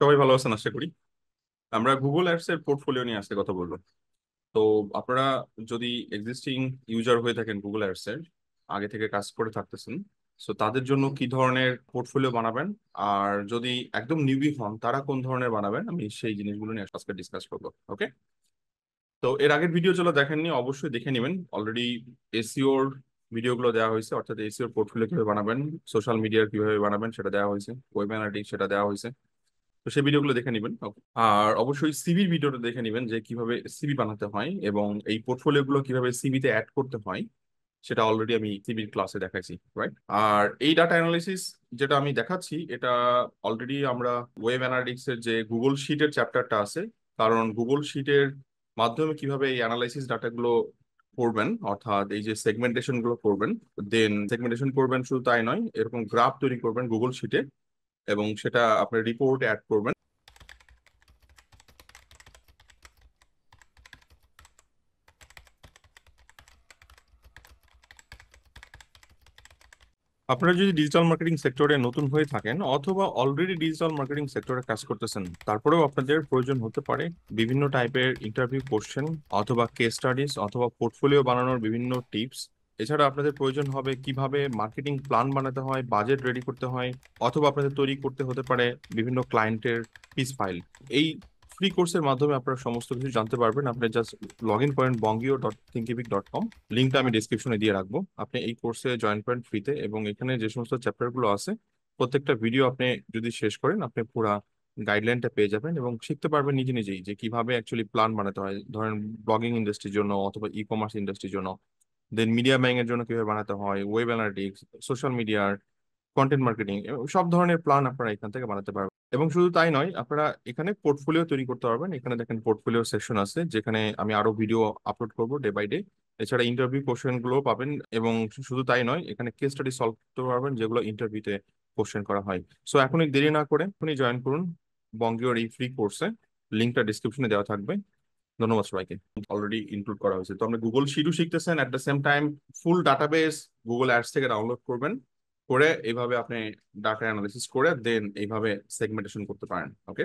সবাই ভালো আছেন আশা করি। আমরা গুগল অ্যাডস এর পোর্টফোলিও নিয়ে আজকে কথা বলবো। তো আপনারা যদি এক্সিস্টিং ইউজার হয়ে থাকেন গুগল অ্যাডস এর, আগে থেকে কাজ করে থাকতেছেন, সো তাদের জন্য কি ধরনের পোর্টফোলিও বানাবেন, আর যদি একদম নিউবি হন তারা কোন ধরনের বানাবেন, আমি সেই জিনিসগুলো নিয়ে আজকে ডিসকাস করবো। ওকে। তো এর আগের ভিডিও যেগুলো দেখেননি অবশ্যই দেখে নেবেন। অলরেডি এসইওর ভিডিওগুলো দেওয়া হয়েছে, অর্থাৎ এসইওর পোর্টফোলিও কিভাবে বানাবেন, সোশ্যাল মিডিয়ার কিভাবে বানাবেন সেটা দেওয়া হয়েছে, ওয়েব অ্যানালিটিক্স সেটা দেওয়া হয়েছে। তো সেই ভিডিওগুলো দেখে নেবেন। আর অবশ্যই সিভির ভিডিওটা দেখে নেবেন যে কিভাবে সিভি বানাতে হয় এবং এই পোর্টফোলিও গুলো কিভাবে সিভিতে অ্যাড করতে হয়, সেটা অলরেডি আমি সিভির ক্লাসে দেখাইছি, রাইট? আর এই ডাটা অ্যানালিসিস যেটা আমি দেখাচ্ছি, এটা অলরেডি আমরা ওয়েব অ্যানালিটিক্স এর যে গুগল শিটের চ্যাপ্টারটা আছে, কারণ গুগল শিটের মাধ্যমে কিভাবে এই অ্যানালাইসিস ডাটাগুলো করবেন, অর্থাৎ এই যে সেগমেন্টেশন গুলো করবেন, দেন সেগমেন্টেশন করবেন, শুধু তাই নয়, এরকম গ্রাফ তৈরি করবেন গুগল শিটে এবং সেটা আপনার রিপোর্টে অ্যাড করবেন। আপনারা যদি ডিজিটাল মার্কেটিং সেক্টরে নতুন হয়ে থাকেন অথবা অলরেডি ডিজিটাল মার্কেটিং সেক্টরে কাজ করতেছেন, তারপরেও আপনাদের প্রয়োজন হতে পারে বিভিন্ন টাইপের ইন্টারভিউ কোশ্চেন অথবা কেস স্টাডিজ অথবা পোর্টফোলিও বানানোর বিভিন্ন টিপস। এছাড়া আপনাদের প্রয়োজন হবে কিভাবে মার্কেটিং প্ল্যান বানাতে হয়, বাজেট রেডি করতে হয়, অথবা আপনাদের তৈরি করতে হতে পারে বিভিন্ন ক্লায়েন্টের পিস ফাইল। এই ফ্রি কোর্সের মাধ্যমে আপনারা সমস্ত কিছু জানতে পারবেন। আপনি জাস্ট লগ ইন করেন bongio.thinkific.com, লিঙ্কটা আমি ডিসক্রিপশনে দিয়ে রাখবো। আপনি এই কোর্সে জয়েন করেন ফ্রিতে এবং এখানে যে সমস্ত চ্যাপ্টার গুলো আছে প্রত্যেকটা ভিডিও আপনি যদি শেষ করেন, আপনি পুরা গাইডলাইনটা পেয়ে যাবেন এবং শিখতে পারবেন নিজে নিজেই যে কিভাবে অ্যাকচুয়ালি প্ল্যান বানাতে হয়, ধরেন ব্লগিং ইন্ডাস্ট্রির জন্য অথবা ই কমার্স ইন্ডাস্ট্রির জন্য, দেন মিডিয়া বাইং এর জন্য কিভাবে বানাতে হয়, ওয়েব অ্যানালিটিক্স, সোশ্যাল মিডিয়ার, কন্টেন্ট মার্কেটিং, সব ধরনের প্ল্যান আপনারা এখান থেকে বানাতে পারবেন। এবং শুধু তাই নয়, আপনারা এখানে পোর্টফোলিও তৈরি করতে পারবেন। এখানে দেখেন পোর্টফোলিও সেকশন আছে, যেখানে আমি আরো ভিডিও আপলোড করবো ডে বাই ডে। এছাড়া ইন্টারভিউ কোশ্চেন গুলো পাবেন এবং শুধু তাই নয়, এখানে কেস স্টাডি সলভ করতে পারবেন যেগুলো ইন্টারভিউতে কোশ্চেন করা হয়। সো এখনই দেরি না করে এখনই জয়েন করুন বঙ্গীয়র এই ফ্রি কোর্সে, লিঙ্কটা ডিসক্রিপশনে দেওয়া থাকবে। ধন্যবাদ সবাইকে। অলরেডি ইনক্লুড করা হয়েছে। তো আপনি গুগল শিটও শিখতেছেন, at the same time full database Google ads থেকে ডাউনলোড করবেন, করে এইভাবে আপনি ডাটা অ্যানালিসিস করে দেন এইভাবে সেগমেন্টেশন করতে পারেন। ওকে।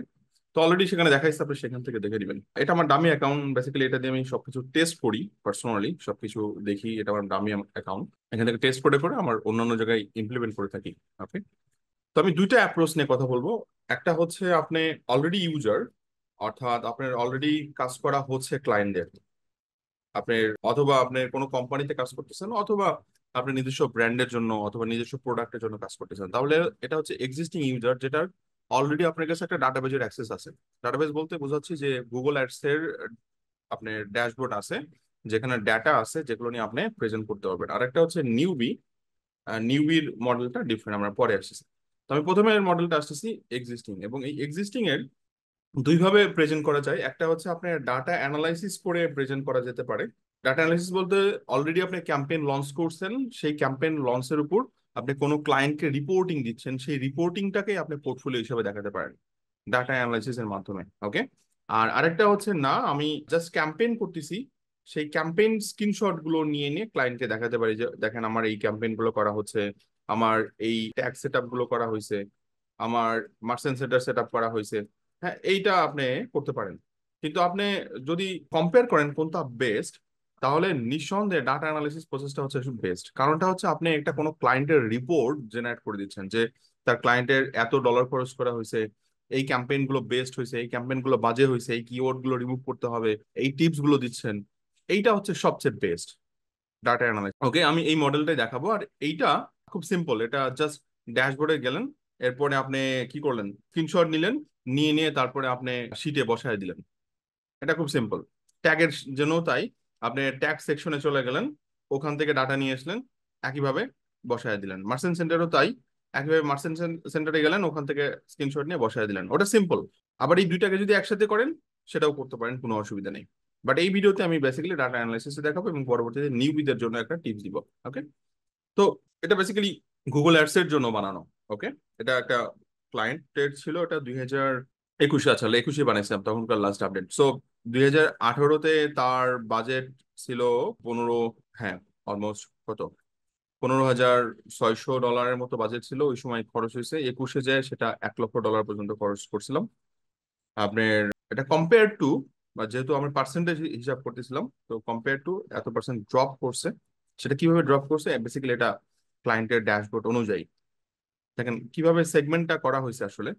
তো অলরেডি সেখানে দেখাইছে, আপনি সেখান থেকে দেখে দিবেন। এটা আমার ডামি অ্যাকাউন্ট, বেসিক্যালি এটা দিয়ে আমি সবকিছু টেস্ট করি পার্সোনালি, সবকিছু দেখি। এটা আমার ডামি অ্যাকাউন্ট, এখান থেকে টেস্ট করে করে আমার অন্যান্য জায়গায় ইমপ্লিমেন্ট করে থাকি। ওকে। তো আমি দুইটা অ্যাপ্রোচ নিয়ে কথা বলবো। একটা হচ্ছে আপনি অলরেডি ইউজার, অর্থাৎ আপনার অলরেডি কাজ করা হচ্ছে ক্লায়েন্টদের, আপনার অথবা আপনি কোনো কোম্পানিতে কাজ করতেছেন অথবা আপনি নিজস্ব ব্র্যান্ডের জন্য অথবা নিজস্ব প্রোডাক্টের জন্য কাজ করতেছেন, তাহলে এটা হচ্ছে এক্সিস্টিং ইউজার, যেটা অলরেডি আপনার কাছে একটা ডাটাবেজের অ্যাক্সেস আছে। ডাটাবেজ বলতে বোঝাচ্ছি যে গুগল অ্যাডস এর আপনার ড্যাশবোর্ড আছে, যেখানে ডেটা আছে যেগুলো নিয়ে আপনি প্রেজেন্ট করতে পারবেন। আর একটা হচ্ছে নিউবি। নিউবির মডেলটা ডিফারেন্ট, আমরা পরে আসতেছি। তো আমি প্রথমে এর মডেলটা আসতেছি এক্সিস্টিং, এবং এই এক্সিস্টিং এর দুইভাবে প্রেজেন্ট করা যায়। একটা হচ্ছে আপনার ডাটা অ্যানালাইসিস করে প্রেজেন্ট করা যেতে পারে। ডাটা অ্যানালাইসিস বলতে অলরেডি আপনি ক্যাম্পেইন লঞ্চ করছেন, সেই ক্যাম্পেইন লঞ্চের উপর আপনি কোনো ক্লায়েন্টকে রিপোর্টিং দিচ্ছেন, সেই রিপোর্টিংটাকে আপনি পোর্টফোলিও হিসেবে দেখাতে পারেন ডাটা অ্যানালাইসিস এর মাধ্যমে। ওকে। আর আরেকটা হচ্ছে না, আমি জাস্ট ক্যাম্পেইন করতেছি, সেই ক্যাম্পেইন স্ক্রিনশট গুলো নিয়ে নিয়ে ক্লায়েন্টকে দেখাতে পারি যে দেখেন আমার এই ক্যাম্পেইন গুলো করা হচ্ছে, আমার এই ট্যাক্স সেট আপ গুলো করা হয়েছে, আমার মার্চেন্ট সেন্টার সেট আপ করা হয়েছে। হ্যাঁ, এইটা আপনি করতে পারেন। কিন্তু আপনি যদি কম্পেয়ার করেন কোনটা বেস্ট, তাহলে নিঃসন্দেহে ডাটা অ্যানালিসিস প্রসেসটা হচ্ছে বেস্ট। কারণটা হচ্ছে আপনি একটা কোনো ক্লায়েন্টের রিপোর্ট জেনারেট করে দিচ্ছেন যে তার ক্লায়েন্টের এত ডলার খরচ করা হয়েছে, এই ক্যাম্পেইন গুলো বেস্ট হয়েছে, এই ক্যাম্পেইন গুলো বাজে হয়েছে, এই কিওয়ার্ড গুলো রিমুভ করতে হবে, এই টিপস গুলো দিচ্ছেন। এইটা হচ্ছে সবচেয়ে বেস্ট ডাটা অ্যানালাইসিস। ওকে, আমি এই মডেলটাই দেখাবো। আর এইটা খুব সিম্পল, এটা জাস্ট ড্যাশবোর্ডে গেলেন, এরপরে আপনি কি করলেন, স্ক্রিনশট নিলেন, নিয়ে নিয়ে তারপরে আপনি শিটে বসায় দিলেন। এটা খুব সিম্পল। ট্যাগের জন্য তাই, আপনি ট্যাগ সেকশনে চলে গেলেন, ওখান থেকে ডাটা নিয়ে আসলেন, একইভাবে বসায় দিলেন। মার্চেন্ট সেন্টারও তাই, একইভাবে মার্চেন্ট সেন্টারে গেলেন, ওখান থেকে স্ক্রিনশট নিয়ে বসায় দিলেন। ওটা সিম্পল। আবার এই দুইটাকে যদি একসাথে করেন সেটাও করতে পারেন, কোনো অসুবিধা নেই। বাট এই ভিডিওতে আমি বেসিক্যালি ডাটা অ্যানালাইসিস দেখাবো এবং পরবর্তীতে নিউবিদের জন্য একটা টিপস দিব। ওকে। তো এটা বেসিক্যালি গুগল অ্যাডস এর জন্য বানানো। ওকে। এটা একটা ক্লায়েন্টের ছিল, এটা 2021 সালে, 21 বানাইছিলাম, তখনকার লাস্ট আপডেট। সো 2018-তে তার বাজেট ছিল 15, হ্যাঁ, অলমোস্ট কত, $15,600 মতো বাজেট ছিল ওই সময়। খরচ হয়েছে 21-এ যায় সেটা $1,00,000 পর্যন্ত খরচ করছিলাম। আপনার এটা কম্পেয়ার টু, বা যেহেতু আমরা পার্সেন্টেজ হিসাব করতেছিলাম, তো কম্পেয়ার টু এত পার্সেন্ট ড্রপ করছে। সেটা কিভাবে ড্রপ করছে, বেসিক্যালি এটা ক্লায়েন্টের ড্যাশবোর্ড অনুযায়ী দেখেন কিভাবে সেগমেন্টটা করা হয়েছে আসলে,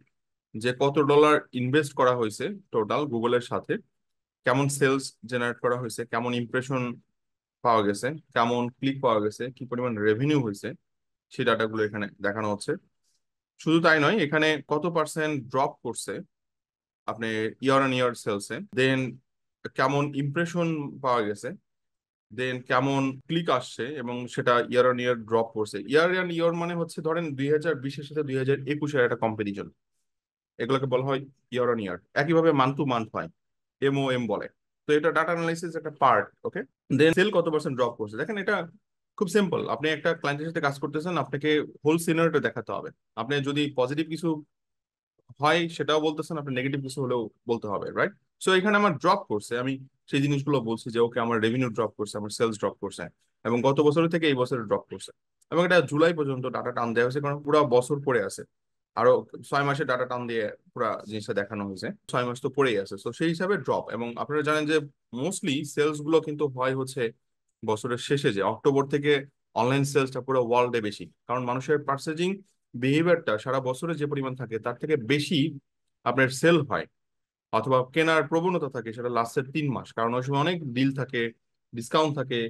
যে কত ডলার ইনভেস্ট করা হয়েছে টোটাল গুগলের সাথে, কেমন সেলস জেনারেট করা হয়েছে, কেমন ইমপ্রেশন পাওয়া গেছে, কেমন ক্লিক পাওয়া গেছে, কি পরিমাণ রেভিনিউ হয়েছে, সেই ডাটাগুলো এখানে দেখানো হচ্ছে। শুধু তাই নয়, এখানে কত পার্সেন্ট ড্রপ করছে আপনি ইয়ার অন ইয়ার সেলসে, দেন কেমন ইমপ্রেশন পাওয়া গেছে, দেন কেমন ক্লিক আসছে, এবং সেটা ইয়ার অন ইয়ার ড্রপ করছে। ইয়ার অন ইয়ার মানে হচ্ছে ধরেন 2020-এর সাথে 2021-এর একটা কম্পারিজন, এগুলোকে বলা হয় ইয়ার অন ইয়ার। একইভাবে মান্থ টু মান্থ হয়, এমওএম বলে। তো এটা ডাটা অ্যানালাইসিস একটা পার্ট। ওকে, দেন সেল কত পার্সেন্ট ড্রপ করছে, দেখেন এটা খুব সিম্পল। আপনি একটা ক্লায়েন্টের সাথে কাজ করতেছেন, আপনাকে হোল সিনারিটা দেখাতে হবে। আপনি যদি পজিটিভ কিছু হয় সেটাও বলতেছেন, আপনি নেগেটিভ কিছু হলেও বলতে হবে, রাইট? সো এখানে আমার ড্রপ করছে, আমি সেই জিনিসগুলো বলছি যে ওকে আমার রেভিনিউ ড্রপ করছে, আমার সেলস ড্রপ করছে, এবং গত বছরের থেকে এই বছরে ড্রপ করছে। এবং এটা জুলাই পর্যন্ত ডাটা টান দেওয়া হয়েছে, কারণ পুরো বছর পড়ে আছে। আরো 6 মাসের ডাটা টান দিয়ে পুরো জিনিসটা দেখানো হয়েছে, 6 মাস তো পড়েই আছে। তো সেই হিসাবে ড্রপ। এবং আপনারা জানেন যে মোস্টলি সেলস গুলো কিন্তু হয় হচ্ছে বছরের শেষে, যে অক্টোবর থেকে অনলাইন সেলসটা পুরো ওয়ার্ল্ডে বেশি, কারণ মানুষের পার্চেজিং বিহেভিয়ারটা সারা বছরে যে পরিমাণ থাকে তার থেকে বেশি আপনার সেল হয়, অথবা কেনার প্রবণতা থাকে সেটা লাস্টের 3 মাস, কারণ ওই সময় অনেক ডিল থাকে, ডিসকাউন্ট থাকে।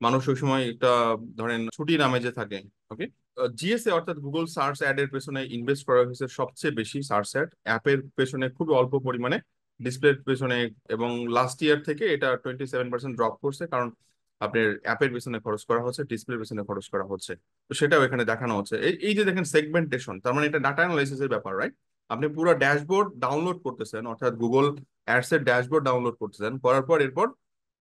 মানুষ ওই সময় একটা ধরেন ছুটি নামে যে থাকে। ওকে, জিএসএ অর্থাৎ গুগল সার্চ অ্যাড এর পেছনে ইনভেস্ট করা হয়েছে সবচেয়ে বেশি, সার্চ অ্যাড অ্যাপের পেছনে খুব অল্প পরিমাণে, ডিসপ্লের পেছনে। এবং লাস্ট ইয়ার থেকে এটা 27% ড্রপ করছে, কারণ আপনার অ্যাপের পেছনে খরচ করা হচ্ছে, ডিসপ্লের পেছনে খরচ করা হচ্ছে। তো সেটাও এখানে দেখানো হচ্ছে। এই যে দেখেন সেগমেন্টেশন, তার মানে এটা ডাটা অ্যানালাইসিস এর ব্যাপার, রাইট? আপনি পুরো ড্যাশবোর্ড ডাউনলোড করতেছেন, অর্থাৎ গুগল অ্যাডস এর ড্যাশবোর্ড ডাউনলোড করতেছেন, করার পর এরপর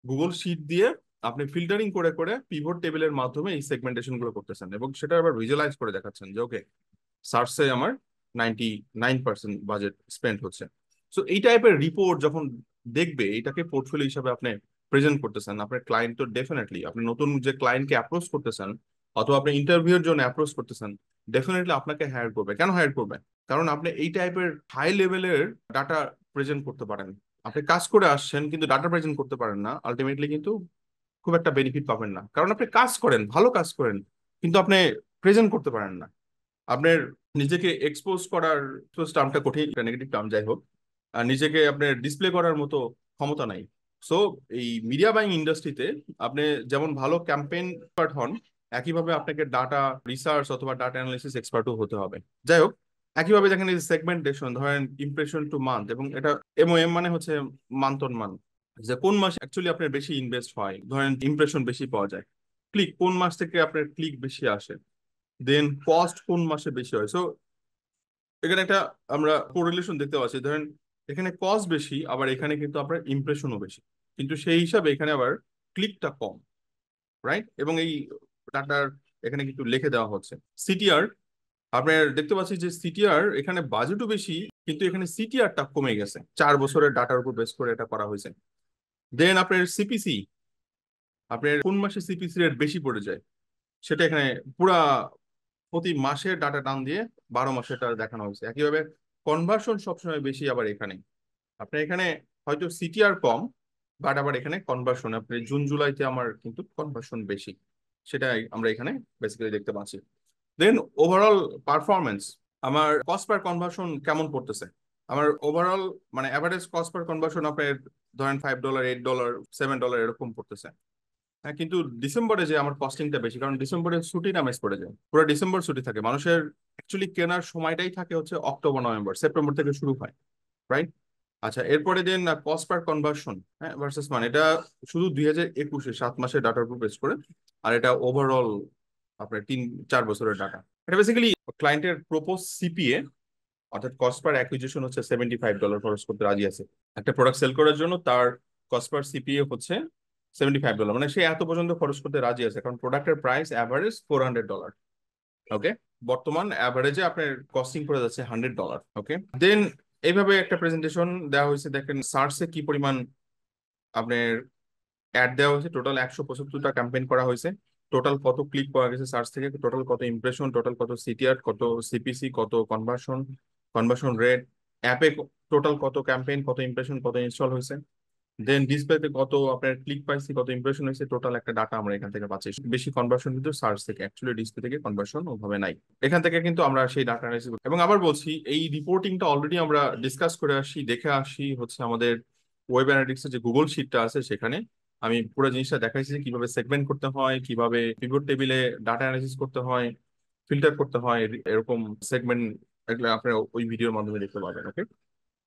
গুগল শিট দিয়ে আপনি ফিল্টারিং করে করে পিভট টেবিলের মাধ্যমে এই সেগমেন্টেশন গুলো করতেছেন, এবং সেটা আবার ভিজুয়ালাইজ করে দেখাচ্ছেন যে ওকে, সার্চে আমার 99% বাজেট স্পেন্ড হচ্ছে। সো এই টাইপের রিপোর্ট যখন দেখবে, এটাকে পোর্টফোলিও হিসাবে আপনি প্রেজেন্ট করতেছেন, আপনার ক্লায়েন্ট তো ডেফিনেটলি, আপনি নতুন যে ক্লায়েন্টকে অ্যাপ্রোচ করতেছেন অথবা আপনি ইন্টারভিউর জন্য অ্যাপ্রোচ করতেছেন, ডেফিনেটলি আপনাকে হায়ার করবে। কেন হায়ার করবে? কারণ আপনি এই টাইপের হাই লেভেলের ডাটা প্রেজেন্ট করতে পারেন। আপনি কাজ করে আসছেন কিন্তু ডাটা প্রেজেন্ট করতে পারেন না, আলটিমেটলি কিন্তু খুব একটা বেনিফিট পাবেন না। কারণ আপনি কাজ করেন, ভালো কাজ করেন, কিন্তু আপনি প্রেজেন্ট করতে পারেন না। আপনার নিজেকে এক্সপোজ করার, টার্মটা কঠিন, নেগেটিভ টার্ম, যাই হোক, আর নিজেকে আপনার ডিসপ্লে করার মতো ক্ষমতা নাই। সো এই মিডিয়া বাইং ইন্ডাস্ট্রিতে আপনি যেমন ভালো ক্যাম্পেইন এক্সপার্ট হন, একইভাবে আপনাকে ডাটা রিসার্চ অথবা ডাটা অ্যানালিসিস এক্সপার্টও হতে হবে। যাই হোক, একইভাবে দেখেন এই সেগমেন্টেশন, ধরেন ইমপ্রেশন টু মান্থ, এবং এটা এমওএম মানে হচ্ছে মান্থ অন মান্থ, যে কোন মাসে অ্যাকচুয়ালি আপনার বেশি ইনভেস্ট হয়, ধরেন ইমপ্রেশন বেশি পাওয়া যায়, ক্লিক কোন মাস থেকে আপনার ক্লিক বেশি আসে, দেন কস্ট কোন মাসে বেশি হয়। সো এখানে একটা আমরা কোরিলেশন দেখতে পাচ্ছি, ধরেন এখানে কস্ট বেশি, আবার এখানে কিন্তু আপনার ইমপ্রেশনও বেশি, কিন্তু সেই হিসাবে এখানে আবার ক্লিকটা কম, রাইট? এবং এই ডাটার এখানে কিন্তু লিখে দেওয়া হচ্ছে। সিটিআর, আপনার দেখতে পাচ্ছি যে সিটিআর এখানে বাজেটও বেশি, কিন্তু এখানে সিটিআরটা কমে গেছে, 4 বছরের ডাটার উপর বেস করে এটা করা হয়েছে। দেন আপনার সিপিসি, আপনার কোন মাসে সিপিসি রেট বেশি পড়ে যায় সেটা এখানে পুরা প্রতি মাসের ডাটা টান দিয়ে 12 মাসেরটা দেখানো হয়েছে। একইভাবে কনভার্সন সবসময় বেশি, আবার এখানে আপনার এখানে হয়তো সিটিআর কম, বাট আবার এখানে কনভার্সন, আপনি জুন জুলাইতে আমার কিন্তু কনভার্সন বেশি, সেটাই আমরা এখানে বেসিক্যালি দেখতে পাচ্ছি। দেন ওভারঅল পারফরমেন্স, আমার কস্ট পার কনভার্সন কেমন পড়তেছে, আমার ওভারঅল মানে অ্যাভারেজ কস্ট পার কনভার্সন আপনার ধরেন $5, $8, $7 এরকম পড়তেছে। হ্যাঁ, কিন্তু ডিসেম্বরে যে আমার কস্টিংটা বেশি, কারণ ডিসেম্বরে ছুটি নামেজ পড়ে যায়, পুরো ডিসেম্বর ছুটি থাকে মানুষের। অ্যাকচুয়ালি কেনার সময়টাই থাকে হচ্ছে অক্টোবর নভেম্বর, সেপ্টেম্বর থেকে শুরু হয়, রাইট? আচ্ছা, এরপরে দেন কস্ট পার কনভার্সন, হ্যাঁ, ভার্সেস মান, এটা শুধু 2021-এ 7 মাসের ডাটার উপর বেস করে, আর এটা ওভারঅল আপনার 3-4 বছরের ডাটা। এটা বেসিক্যালি ক্লায়েন্টের প্রপোজ সিপিএ, অর্থাৎ কস্ট পার অ্যাকুইজিশন হচ্ছে $75 খরচ করতে রাজি আছে একটা প্রোডাক্ট সেল করার জন্য। তার কস্ট পার সিপিএ হচ্ছে $75, মানে সে এত পর্যন্ত খরচ করতে রাজি আছে, কারণ প্রোডাক্টের প্রাইস অ্যাভারেজ $400। ওকে, বর্তমান অ্যাভারেজে আপনার কস্টিং করে যাচ্ছে $100। ওকে, দেন এইভাবে একটা প্রেজেন্টেশন দেওয়া হয়েছে। দেখেন সার্চে কি পরিমাণ আপনার অ্যাড দেওয়া হয়েছে, টোটাল 175টা ক্যাম্পেইন করা হয়েছে, টোটাল কত ক্লিক পাওয়া গেছে সার্চ থেকে, টোটাল কত ইমপ্রেশন, টোটাল কত সিটিআর, কত সিপিসি, কত কনভার্সন, কনভার্সন রেট, অ্যাপে টোটাল কত ক্যাম্পেইন, কত ইমপ্রেশন, কত ইনস্টল হয়েছে, দেন ডিসপ্লেতে কত আপনার ক্লিক পাইছি, কত ইমপ্রেশন হয়েছে, টোটাল একটা ডাটা আমরা এখান থেকে পাচ্ছি। বেশি কনভার্সন কিন্তু সার্চ থেকে, অ্যাকচুয়ালি ডিসপ্লে থেকে কনভার্সন ওভাবে নাই। এখান থেকে কিন্তু আমরা সেই ডাটা অ্যানালাইসিস, এবং আবার বলছি এই রিপোর্টিংটা অলরেডি আমরা ডিসকাস করে আসি, দেখে আসি হচ্ছে আমাদের ওয়েব অ্যানালিটিক্সের যে গুগল শিটটা আছে সেখানে। আমি পুরো জিনিসটা দেখাইছি যে কিভাবে সেগমেন্ট করতে হয়, কিভাবে পিভট টেবিলে ডাটা অ্যানালাইসিস করতে হয়, ফিল্টার করতে হয়, এরকম সেগমেন্ট, এগুলো আপনারা ওই ভিডিওর মাধ্যমে দেখতে পাবেন। ওকে,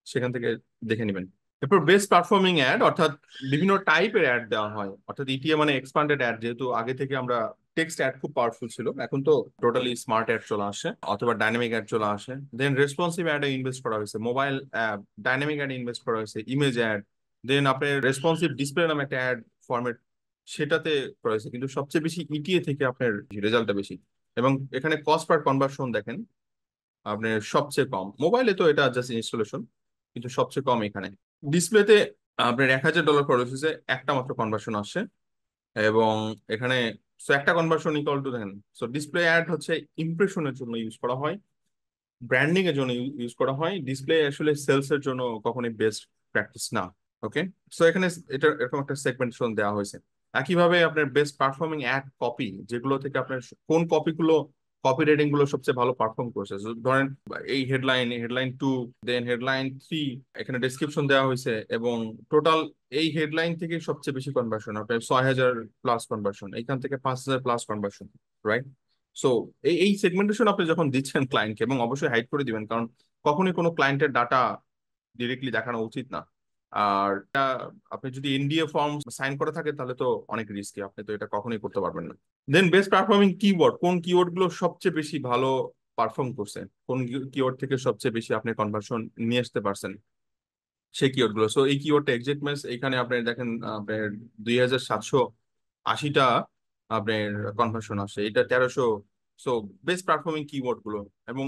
সেখান থেকে দেখে নেবেন। এরপর বেস্ট পারফর্মিং অ্যাড, অর্থাৎ বিভিন্ন টাইপের অ্যাড দেওয়া হয়, অর্থাৎ ইটিএ মানে এক্সপান্ডেড অ্যাড। যেহেতু আগে থেকে আমরা টেক্সট অ্যাড খুব পাওয়ারফুল ছিল, এখন তো টোটালি স্মার্ট অ্যাড চলে আসে অথবা ডাইনামিক অ্যাড চলে আসে। দেন রেসপন্সিভ অ্যাডে ইনভেস্ট করা হয়েছে, মোবাইল অ্যাপ, ডাইনামিক অ্যাডে ইনভেস্ট করা হয়েছে, ইমেজ অ্যাড। দেন আপনার রেসপন্সিভ ডিসপ্লে নামে একটা অ্যাড ফরম্যাট, সেটাতে করা হয়েছে। কিন্তু সবচেয়ে বেশি ইটিএ থেকে আপনার রেজাল্টটা বেশি। এবং এখানে কস্ট পার কনভার্সন দেখেন আপনার সবচেয়ে কম। মোবাইলে তো এটা জাস্ট ইনস্টলেশন, কিন্তু সবচেয়ে কম এখানে। ডিসপ্লেতে আপনার $1,000 খরচ হয়েছে, একটা মাত্র কনভার্সন আসছে। এবং এখানে সো একটা কনভার্সন ইকুয়াল টু দেখেন। সো ডিসপ্লে অ্যাড হচ্ছে ইমপ্রেশনের জন্য ইউজ করা হয়, ব্র্যান্ডিং এর জন্য ইউজ করা হয়। ডিসপ্লে আসলে সেলস এর জন্য কখনোই বেস্ট প্র্যাকটিস না। ওকে, সো এখানে এটা এরকম একটা সেগমেন্টেশন দেওয়া হয়েছে। একইভাবে আপনার বেস্ট পারফর্মিং অ্যাড কপি, যেগুলো থেকে আপনার কোন কপিগুলো, কপি রেটিং গুলো সবচেয়ে ভালো পারফর্ম করছে। So, ধরেন এই হেডলাইন, হেডলাইন 2, দেন হেডলাইন 3, এখানে ডেসক্রিপশন দেওয়া হয়েছে, এবং টোটাল এই হেডলাইন থেকে সবচেয়ে বেশি কনভার্সন, আপনার 6,000+ কনভার্সন, এখান থেকে 5,000+ কনভার্সন, রাইট? সো এই সেগমেন্টেশন আপনি যখন দিচ্ছেন ক্লায়েন্টকে, এবং অবশ্যই হাইড করে দিবেন, কারণ কখনোই কোনো ক্লায়েন্টের ডাটা ডিরেক্টলি দেখানো উচিত না। আর আপনি যদি এনডিএ ফর্ম সাইন করে থাকে তাহলে তো অনেক রিস্কি, আপনি তো এটা কখনোই করতে পারবেন না। দেন বেস্ট পারফর্মিং কিওয়ার্ড, কোন কিওয়ার্ড গুলো সবচেয়ে বেশি ভালো পারফর্ম করছে, কোন কিওয়ার্ড থেকে সবচেয়ে বেশি আপনি কনভার্সন নিয়ে আসতে পারছেন, সেই কিওয়ার্ড গুলো। সো এই কিওয়ার্ডটা এক্সাক্ট ম্যাচ, এখানে আপনি দেখেন আপনার 2,780টা আপনার কনভার্সন আসে, এটা 1300। সো বেস্ট পারফর্মিং কিওয়ার্ড গুলো, এবং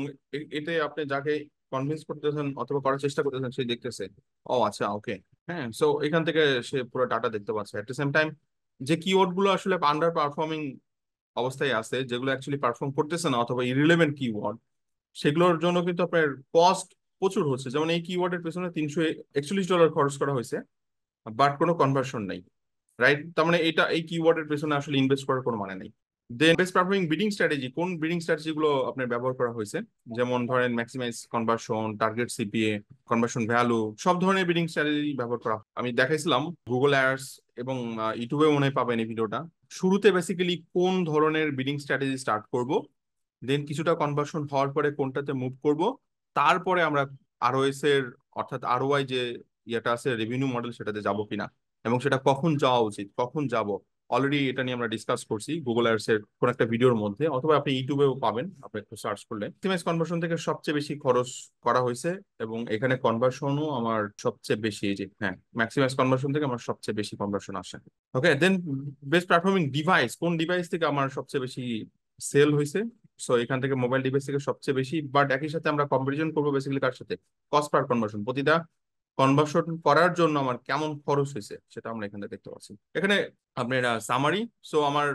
এতে আপনি যাকে কনভিন্স করতেছেন অথবা করার চেষ্টা করতেছেন সে দেখতেছে, ও আচ্ছা ওকে, হ্যাঁ। সো এখান থেকে সে পুরো ডাটা দেখতে পাচ্ছে। এট দ্য সেম টাইম যে কিওয়ার্ড গুলো আসলে আন্ডার পারফর্মিং অবস্থায় আছে, যেগুলো অ্যাকচুয়ালি পারফর্ম করতেছে না অথবা ইরিলেভেন্ট কিওয়ার্ড, সেগুলোর জন্য কিন্তু আপনার কস্ট প্রচুর হচ্ছে। যেমন এই কিওয়ার্ডের পেছনে $341 খরচ করা হয়েছে, বাট কোনো কনভার্সন নাই, রাইট? তার মানে এটা, এই কিওয়ার্ডের পেছনে আসলে ইনভেস্ট করার কোনো মানে নেই। Then best performing bidding strategy, কোন বিডিং স্ট্র্যাটেজি গুলো আপনার ব্যবহার করা হয়েছে, যেমন ধরেন maximize conversion, target CPA, conversion value, সব ধরনের বিডিং স্ট্র্যাটেজি ব্যবহার করা আমি দেখাইছিলাম গুগল অ্যাডস, এবং ইউটিউবে মনে হয় পাবেন এই ভিডিওটা। শুরুতে বেসিক্যালি কোন ধরনের বিডিং স্ট্র্যাটেজি স্টার্ট করব, দেন কিছুটা কনভার্সন হওয়ার পরে কোনটাতে মুভ করব, তারপরে আমরা আরওএস এর, অর্থাৎ আরওআই যে ইয়েটা আছে রেভিনিউ মডেল, সেটাতে যাব কিনা, এবং সেটা কখন যাওয়া উচিত, কখন যাব। অলরেডি এটা নিয়ে আমরা ডিসকাস করছি গুগল অ্যাডস এর কোন একটা ভিডিওর মধ্যে, অথবা আপনি ইউটিউবেও পাবেন, আপনি একটু সার্চ করলে। অপটিমাইজ কনভার্সন থেকে সবচেয়ে বেশি খরচ করা হয়েছে, এবং এখানে কনভার্সনও আমার সবচেয়ে বেশি, এই যে হ্যাঁ, ম্যাক্সিমাইজ কনভার্সন থেকে আমার সবচেয়ে বেশি কনভার্সন আসে। ওকে, দেন বেস্ট পারফর্মিং ডিভাইস, কোন ডিভাইস থেকে আমার সবচেয়ে বেশি সেল হয়েছে। সো এখান থেকে মোবাইল ডিভাইস থেকে সবচেয়ে বেশি, বাট একই সাথে আমরা কম্পারিজন করবো বেসিক্যালি কার সাথে, কস্ট পার কনভার্সন, প্রতিটা কনভার্সন করার জন্য আমার কেমন খরচ হয়েছে সেটা আমরা এখানে দেখতে পাচ্ছি। এখানে আপনার সামারি। সো আমার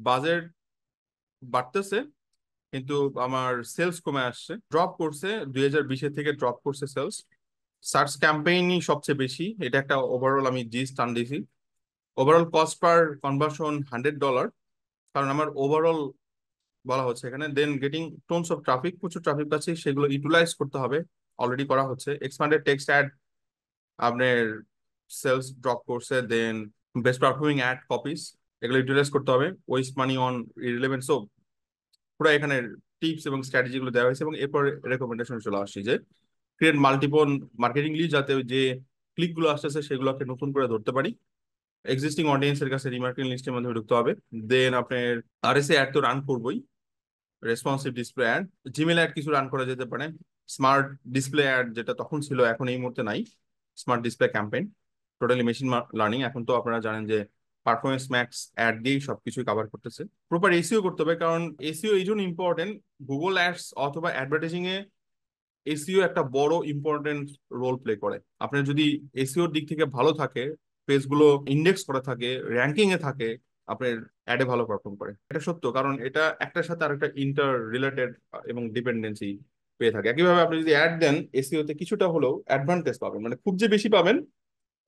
বাজেট বাড়তেছে, কিন্তু আমার সেলস কমে আসছে, ড্রপ করছে, 2020-এর থেকে ড্রপ করছে সেলস। সার্চ ক্যাম্পেইনই সবচেয়ে বেশি, এটা একটা ওভারঅল আমি জি স্টান দিছি। ওভারঅল কস্ট পার কনভার্সন $100, কারণ আমার ওভারঅল বলা হচ্ছে এখানে। দেন গেটিং টোনস অফ ট্রাফিক, প্রচুর ট্রাফিক পাচ্ছি, সেগুলো ইউটিলাইজ করতে হবে, অলরেডি করা হচ্ছে। এক্সপান্ডেড টেক্সট অ্যাড আপনার সেলস ড্রপ করছে। দেন বেস্ট পারফর্মিং অ্যাড কপিস, এগুলো ইউটিলাইজ করতে হবে, West money on irrelevant. So পুরো এখানে টিপস এবং স্ট্র্যাটেজি গুলো দেওয়া হয়েছে, এবং এরপর রেকমেন্ডেশন চলে আসছে যে ক্রিয়েট মাল্টিপল মার্কেটিং লিড, যাতে যে ক্লিক গুলো আসতেছে সেগুলোকে নতুন করে ধরতে পারি। এক্সিস্টিং অডিয়েন্সের কাছে রিমার্কেটিং লিস্টের মধ্যে ঢুকতে হবে। দেন আপনার আরএসএ অ্যাড তো রান করবোই, responsive display ad, Gmail ad কিছু রান করা যেতে পারে, স্মার্ট ডিসপ্লে অ্যাড যেটা তখন ছিল এখন এই মুহূর্তে নাই, smart display campaign, totally machine learning. এখন তো আপনারা জানেন যে পারফরমেন্স ম্যাক্স অ্যাড দিয়েই সবকিছুই কভার করতেছে। প্রপার এসিও করতে হবে, কারণ এসিও এই জন্য ইম্পর্টেন্ট, গুগল অ্যাডস অথবা অ্যাডভার্টাইজিং এ এসিও একটা বড় ইম্পর্টেন্ট রোল প্লে করে। আপনার যদি এসিওর দিক থেকে ভালো থাকে, পেজগুলো ইন্ডেক্স করা থাকে, র্যাঙ্কিং এ থাকে, আপনার অ্যাডে ভালো পারফর্ম করে। এটা সত্য, কারণ এটা একটার সাথে আরেকটা ইন্টার রিলেটেড এবং ডিপেন্ডেন্সি পেয়ে থাকে। একইভাবে আপনি যদি অ্যাড দেন এসইও তে কিছুটা হলেও অ্যাডভান্টেজ পাবেন, মানে খুব যে বেশি পাবেন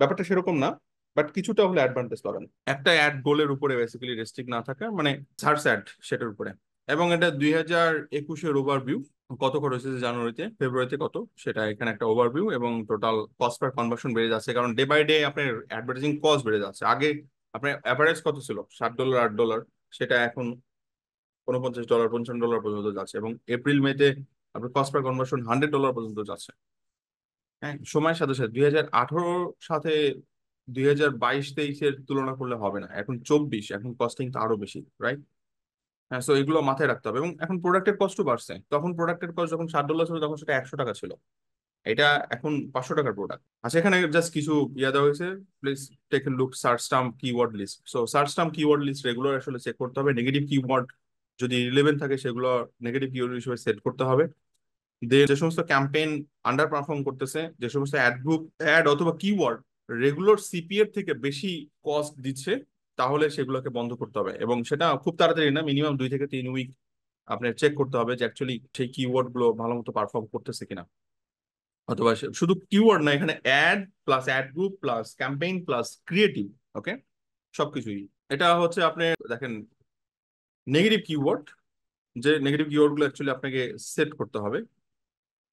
ব্যাপারটা সেরকম না, বাট কিছুটা হলে অ্যাডভান্টেজ পাবেন। একটা অ্যাড গোলের উপরে বেসিক্যালি রেস্ট্রিক্ট না থাকা, মানে সার্চ অ্যাড সেটার উপরে। এবং এটা 2021-এর ওভারভিউ, কত খরচ হয়েছে জানুয়ারিতে ফেব্রুয়ারিতে কত, সেটা এখানে একটা ওভারভিউ। এবং টোটাল কস্ট পার কনভার্সন বেড়ে যাচ্ছে, কারণ ডে বাই ডে আপনার অ্যাডভার্টাইজিং কস্ট বেড়ে যাচ্ছে। আগে আপনার অ্যাভারেজ কত ছিল, $7 $8, সেটা এখন $49 $55 পর্যন্ত যাচ্ছে। এবং এপ্রিল মেতে আপনার কস্ট পার কনভার্সন $100 পর্যন্ত যাচ্ছে। হ্যাঁ, সময়ের সাথে সাথে 2018 সাথে 2022-23-এর তুলনা করলে হবে না, এখন 24, এখন কস্টিং তো আরো বেশি, রাইট? হ্যাঁ, সো এগুলো মাথায় রাখতে হবে। এবং এখন প্রোডাক্টের কস্টও বাড়ছে, তখন প্রোডাক্টের কস্ট যখন $7 ছিল তখন সেটা $100 ছিল, এটা এখন $500 প্রোডাক্ট। আচ্ছা, এখানে জাস্ট কিছু ইয়া দেওয়া হয়েছে, please take a look search term keyword list. So search term keyword list regular আসলে চেক করতে হবে। নেগেটিভ কিওয়ার্ড যদি রিলেভেন্ট থাকে সেগুলো নেগেটিভ কিওয়ার্ড হিসেবে সেট করতে হবে। যে সমস্ত ক্যাম্পেইন আন্ডার পারফর্ম করতেছে, যে সমস্ত অ্যাড গ্রুপ অ্যাড অথবা কিওয়ার্ড রেগুলার সিপিএর থেকে বেশি কস্ট দিচ্ছে, তাহলে সেগুলোকে বন্ধ করতে হবে। এবং সেটা খুব তাড়াতাড়ি না, মিনিমাম 2 থেকে 3 উইক আপনার চেক করতে হবে যে অ্যাকচুয়ালি সেই কিওয়ার্ড গুলো ভালো মতো পারফর্ম করতেছে কিনা। অথবা শুধু কিওয়ার্ড না, এখানে ad plus ad group plus campaign plus creative, okay, সবকিছুই। এটা হচ্ছে আপনি দেখেন নেগেটিভ কিওয়ার্ড, যে নেগেটিভ কিওয়ার্ড গুলো অ্যাকচুয়ালি আপনাকে সেট করতে হবে,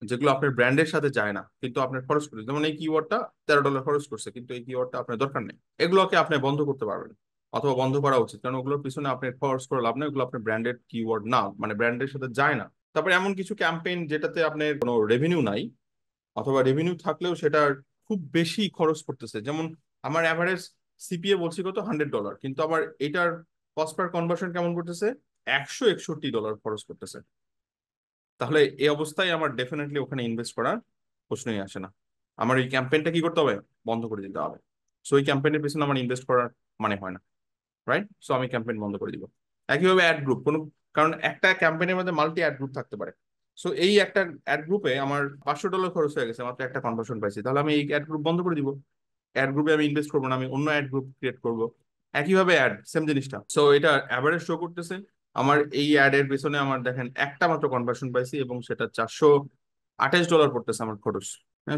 যেগুলো আপনার ব্র্যান্ডের সাথে যায় না কিন্তু আপনার খরচ করছে। যেমন এই কিওয়ার্ডটা $13 খরচ করছে, কিন্তু এই কিওয়ার্ডটা আপনার দরকার নেই, এগুলোকে আপনি বন্ধ করতে পারবেন অথবা বন্ধ করা উচিত, কারণ ওগুলোর পিছনে আপনি খরচ করে লাভ নেই, ওগুলো আপনার ব্র্যান্ডেড কিওয়ার্ড না, মানে ব্র্যান্ডের সাথে যায় না। তারপরে এমন কিছু ক্যাম্পেইন যেটাতে আপনার কোনো রেভিনিউ নাই, অথবা রেভিনিউ থাকলেও সেটার খুব বেশি খরচ করতেছে। যেমন আমার অ্যাভারেজ সিপিএ বলছি কত, $100, কিন্তু আমার এটার কস্ট পার কনভার্সন কেমন করতেছে, $161 খরচ করতেছে। তাহলে এই অবস্থায় আমার ডেফিনেটলি ওখানে ইনভেস্ট করার প্রশ্নই আসে না। আমার এই ক্যাম্পেইনটা কি করতে হবে, বন্ধ করে দিতে হবে। সো এই ক্যাম্পেইনের পিছনে আমার ইনভেস্ট করার মানে হয় না, রাইট? সো আমি ক্যাম্পেইন বন্ধ করে দিব। একইভাবে অ্যাড গ্রুপ, কোনো কারণ একটা ক্যাম্পেইনের মধ্যে মাল্টি অ্যাড গ্রুপ থাকতে পারে। সো এই একটা অ্যাড গ্রুপে আমার $500 খরচ হয়ে গেছে, মাত্র একটা কনভার্সন পাইছি, তাহলে আমি এই অ্যাড গ্রুপ বন্ধ করে দিব। অ্যাড গ্রুপে আমি ইনভেস্ট করবো না, আমি অন্য অ্যাড গ্রুপ ক্রিয়েট করবো। একইভাবে অ্যাড, সেম জিনিসটা। সো এটা অ্যাভারেজ শো করতেছে আমার এই অ্যাড এর পিছনে আমার দেখেন একটা মাত্র কনভার্সন পাইছি, এবং সেটা $428 পড়তেছে আমার খরচ।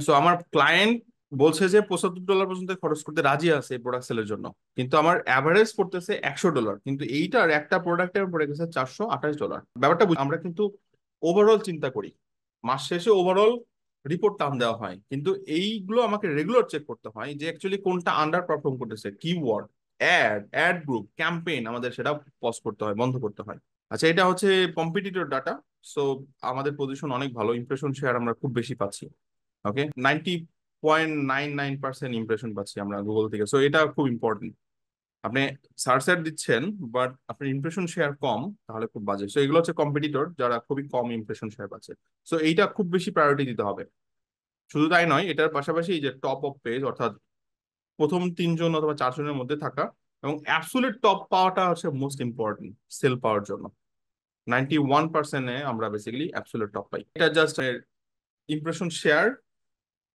সো আমার ক্লায়েন্ট বলছে যে $75 পর্যন্ত খরচ করতে রাজি আছে এই প্রোডাক্ট সেলের জন্য, কিন্তু আমার অ্যাভারেজ পড়তেছে $100, কিন্তু এইটার একটা প্রোডাক্টের পড়ে গেছে $428। ব্যাপারটা আমরা কিন্তু ওভারঅল চিন্তা করি, মাস শেষে ওভারঅল রিপোর্ট টার্ম দেওয়া হয়, কিন্তু এইগুলো আমাকে রেগুলার চেক করতে হয় যে অ্যাকচুয়ালি কোনটা আন্ডার পারফর্ম করতেছে, কিওয়ার্ড, অ্যাড গ্রুপ, ক্যাম্পেইন, আমাদের সেটা পজ করতে হয়, বন্ধ করতে হয়। আচ্ছা, এটা হচ্ছে কম্পিটিটর ডাটা। সো আমাদের পজিশন অনেক ভালো, ইমপ্রেশন শেয়ার আমরা খুব বেশি পাচ্ছি, ওকে, 90.99% ইমপ্রেশন পাচ্ছি আমরা গুগল থেকে। সো এটা খুব ইম্পর্টেন্ট। আপনি সার্চ অ্যাড দিচ্ছেন বাট আপনার ইমপ্রেশন শেয়ার কম, তাহলে খুব বাজে। সো এগুলো হচ্ছে কম্পিটিটর যারা খুবই কম ইমপ্রেশন শেয়ার পাচ্ছে। সো এইটা খুব বেশি প্রায়োরিটি দিতে হবে। শুধু তাই নয়, এটার পাশাপাশি এই যে টপ অফ পেজ, অর্থাৎ প্রথম 3 জন অথবা 4 জনের মধ্যে থাকা এবং অ্যাবসুলেট টপ পাওয়াটা হচ্ছে মোস্ট ইম্পর্টেন্ট সেল পাওয়ার জন্য। 91%-এ আমরা বেসিক্যালি অ্যাবসুলেট টপ পাই। এটা just impression share,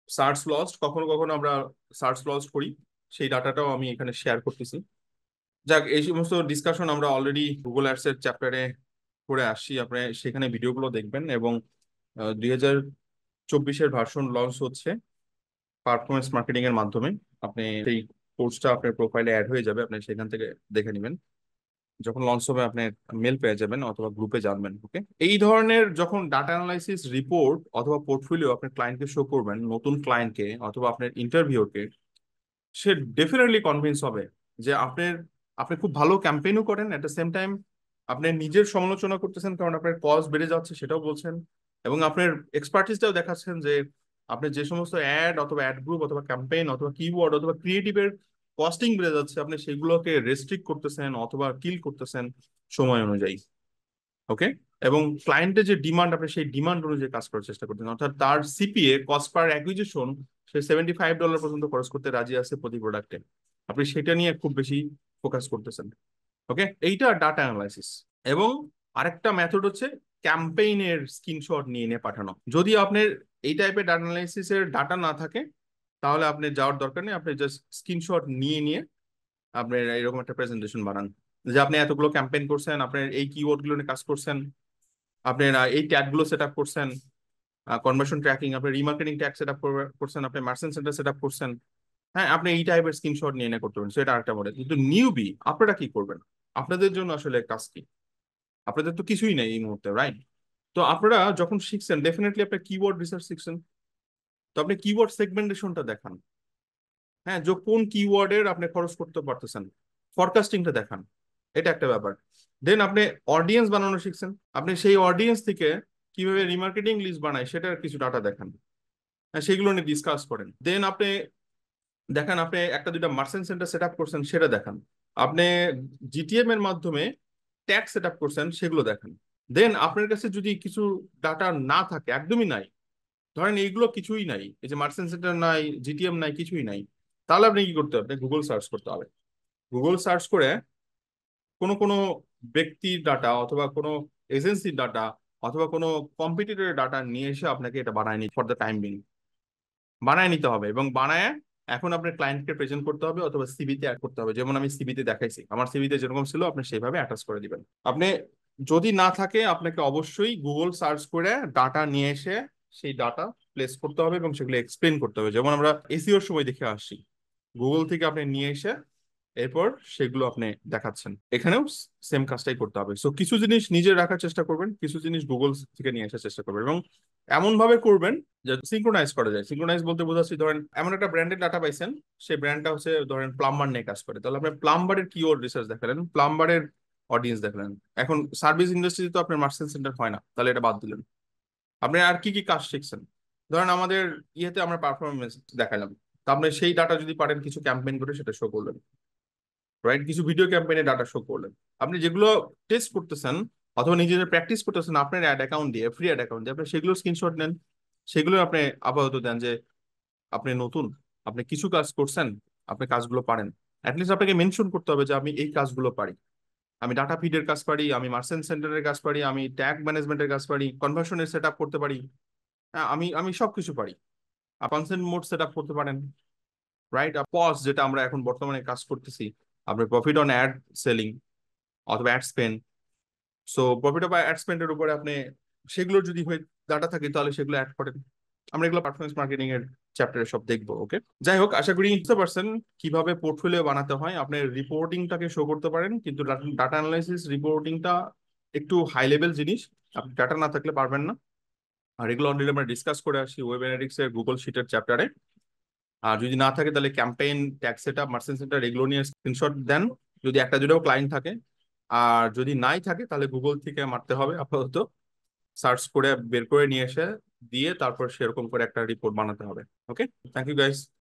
search lost, কখনো কখনো আমরা সার্চ লস্ট করি, সেই ডাটাটাও আমি এখানে শেয়ার করতেছি। যাক, এই সমস্ত ডিসকাশন আমরা অলরেডি গুগল অ্যাডস এর চ্যাপ্টারে করে আসছি, আপনি সেখানে ভিডিওগুলো দেখবেন। এবং 2024-এর ভার্সন লঞ্চ হচ্ছে পারফরমেন্স মার্কেটিং এর মাধ্যমে। আপনি সেই কোর্সটা আপনার প্রোফাইলে অ্যাড হয়ে যাবে, আপনি সেখান থেকে দেখে নেবেন। যখন লঞ্চ হবে আপনি মেল পেয়ে যাবেন অথবা গ্রুপে জানবেন, ওকে। এই ধরনের যখন ডাটা অ্যানালাইসিস রিপোর্ট অথবা পোর্টফোলিও আপনার ক্লায়েন্টকে শো করবেন, নতুন ক্লায়েন্টকে অথবা আপনার ইন্টারভিউকে, সে ডেফিনেটলি কনভিন্স হবে যে আপনি খুব ভালো ক্যাম্পেইনও করেন, এট দ্য সেম টাইম আপনি নিজের সমালোচনা করতেছেন কারণ আপনার কস্ট বেড়ে যাচ্ছে সেটাও বলছেন, এবং আপনার এক্সপার্টিসটাও দেখাচ্ছেন যে আপনি যে সমস্ত অ্যাড অথবা অ্যাড গ্রুপ অথবা ক্যাম্পেইন অথবা কিওয়ার্ড অথবা ক্রিয়েটিভের কস্টিং বেড়ে যাচ্ছে, আপনি সেগুলোকে রেস্ট্রিক্ট করতেছেন অথবা কিল করতেছেন সময় অনুযায়ী, ওকে। এবং ক্লায়েন্টের যে ডিমান্ড, আপনি সেই ডিমান্ড অনুযায়ী কাজ করার চেষ্টা করতেন, অর্থাৎ তার সিপিএ, কস্ট পার অ্যাকুইজিশন, সে $75 পর্যন্ত খরচ করতে রাজি আছে প্রতি প্রোডাক্টে, আপনি সেটা নিয়ে খুব বেশি ফোকাস করতেছেন, ওকে। এইটা ডাটা অ্যানালাইসিস। এবং আরেকটা মেথড হচ্ছে ক্যাম্পেইনের স্ক্রিনশট নিয়ে নিয়ে পাঠানো। যদি আপনার এই টাইপের ডাটা অ্যানালাইসিসের ডাটা না থাকে, তাহলে আপনি যাওয়ার দরকার নেই, আপনি জাস্ট স্ক্রিনশট নিয়ে নিয়ে আপনি এরকম একটা প্রেজেন্টেশন বানান যে আপনি এতগুলো ক্যাম্পেইন করছেন, আপনার এই কিওয়ার্ড গুলো নিয়ে কাজ করছেন, আপনারা এই ট্যাগ গুলো সেট আপ করছেন, কনভার্সন ট্র্যাকিং, আপনি রিমার্কেটিং ট্যাগ সেট আপ করছেন, আপনি মার্চেন্ট সেন্টার সেট আপ করছেন। হ্যাঁ, আপনি এই টাইপের স্ক্রিনশট নিয়ে এনে করতে পারেন, সেটা আরেকটা মডেল। কিন্তু নিউবি আপনারা কি করবেন? আপনাদের জন্য আসলে কাজ কি? আপনাদের তো কিছুই নেই এই মুহূর্তে, রাইট? তো আপনারা যখন শিখছেন, ডেফিনেটলি আপনি কিওয়ার্ড রিসার্চ শিখছেন, তো আপনি কিওয়ার্ড সেগমেন্টেশনটা দেখান। হ্যাঁ, যে কোন কিওয়ার্ডের আপনি খরচ করতে পারতেছেন, ফরকাস্টিংটা দেখান। এটা একটা ব্যাপার। দেন আপনি অডিয়েন্স বানানো শিখছেন, আপনি সেই অডিয়েন্স থেকে কিভাবে রিমার্কেটিং লিস্ট বানায় সেটার কিছু ডাটা দেখান। হ্যাঁ, সেগুলো নিয়ে ডিসকাস করেন। দেন আপনি দেখান, আপনি একটা দুইটা মার্চেন্ট সেন্টার সেট আপ করছেন, সেটা দেখান। আপনি জিটিএম এর মাধ্যমে ট্যাগ সেট আপ করছেন, সেগুলো দেখান। দেন আপনার কাছে যদি কিছু ডাটা না থাকে, একদমই নাই, ধরেন এইগুলো কিছুই নাই, এই যে মার্চেন্ট সেন্টার নাই, জিটিএম নাই, কিছুই নাই, তাহলে আপনি কি করতে হবে? গুগল সার্চ করতে হবে। গুগল সার্চ করে কোনো কোনো ব্যক্তির ডাটা অথবা কোনো এজেন্সির ডাটা অথবা কোনো কম্পিটিটরের ডাটা নিয়ে এসে আপনাকে এটা বানায় নিতে, ফর দ্য টাইম বিং বানায় নিতে হবে, এবং বানায় এখন আপনার ক্লায়েন্টকে প্রেজেন্ট করতে হবে অথবা সিভিতে অ্যাড করতে হবে। যেমন আমি সিভিতে দেখাইছি, আমার সিভিতে যেরকম ছিল আপনি সেইভাবে অ্যাটাচ করে দিবেন। আপনি যদি না থাকে, আপনাকে অবশ্যই গুগল সার্চ করে ডাটা নিয়ে এসে সেই ডাটা প্লেস করতে হবে এবং সেগুলো এক্সপ্লেন করতে হবে, যেমন আমরা এসিওর সময় দেখে আসছি। গুগল থেকে আপনি নিয়ে এসে এরপর সেগুলো আপনি দেখাচ্ছেন, এখানেও সেম কাজটাই করতে হবে। সো কিছু জিনিস নিজে রাখার চেষ্টা করবেন, কিছু জিনিস গুগল থেকে নিয়ে আসার চেষ্টা করবেন, এবং এমন ভাবে করবেন যে সিঙ্ক্রোনাইজ করা যায়। সিঙ্ক্রোনাইজ বলতে বোঝাচ্ছি, ধরেন এমন একটা ব্র্যান্ডের ডাটা পাইছেন, সেই ব্র্যান্ডটা হচ্ছে ধরেন প্লাম্বার নিয়ে কাজ করে, তাহলে আপনি প্লাম্বারের কিওয়ার্ড রিসার্চ দেখালেন, প্লাম্বারের অডিয়েন্স দেখালেন। এখন সার্ভিস ইন্ডাস্ট্রিতে তো আপনার মার্চেন্ট সেন্টার হয় না, তাহলে এটা বাদ দিলেন। আপনি আর কি কি কাজ শিখছেন? ধরেন আমাদের ইয়েতে আমরা পারফরমেন্স দেখালাম, তা আপনি সেই ডাটা যদি পারেন কিছু ক্যাম্পেইন করে সেটা শো করলেন, রাইট? কিছু ভিডিও ক্যাম্পেইনে ডাটা শো করলেন। আপনি যেগুলো টেস্ট করতেছেন অথবা নিজেদের প্র্যাকটিস করতেছেন আপনার অ্যাড অ্যাকাউন্ট দিয়ে, ফ্রি অ্যাড অ্যাকাউন্ট দিয়ে, আপনি সেগুলো স্ক্রিনশট নেন, সেগুলো আপনি আপাতত দেন যে আপনি নতুন, আপনি কিছু কাজ করছেন, আপনি কাজগুলো পারেন। অ্যাটলিস্ট আপনাকে মেনশন করতে হবে যে আমি এই কাজগুলো পারি, আমি ডাটা ফিডের কাজ পারি, আমি মার্চেন্ট সেন্টারের কাজ পারি, আমি ট্যাগ ম্যানেজমেন্টের কাজ পারি, কনভার্সনের সেট আপ করতে পারি। হ্যাঁ, আমি আমি সবকিছু পারি। কনসেন্ট মোড সেট আপ করতে পারেন, রাইট? পজ, যেটা আমরা এখন বর্তমানে কাজ করতেছি, আপনি প্রফিট অন অ্যাড সেলিং অথবা ad spend. So profit of ad স্পেন্ডের উপরে আপনি সেগুলো যদি হয়ে ডাটা থাকে তাহলে সেগুলো অ্যাড করেন। আমরা এগুলো পারফরমেন্স মার্কেটিং এর চ্যাপ্টারে সব দেখবো, ওকে? যাই হোক, আশা করি বুঝতে পারছেন কিভাবে পোর্টফোলিও বানাতে হয়। আপনি রিপোর্টিংটাকে শো করতে পারেন, কিন্তু ডাটা অ্যানালাইসিস রিপোর্টিংটা একটু হাই লেভেল জিনিস, আপনি ডাটা না থাকলে পারবেন না। আর এগুলো অলরেডি আমরা ডিসকাস করে আসি ওয়েব অ্যানালিটিক্স এর গুগল শিটের চ্যাপ্টারে। আর যদি না থাকে তাহলে campaign, tag set up, merchant centre, এগুলো নিয়ে স্ক্রিনশট দেন যদি একটা দুটাও ক্লায়েন্ট থাকে। আর যদি নাই থাকে তাহলে গুগল থেকে মারতে হবে আপাতত, সার্চ করে বের করে নিয়ে এসে দিয়ে তারপর সেরকম করে একটা রিপোর্ট বানাতে হবে। ওকে, থ্যাংক ইউ গাইস।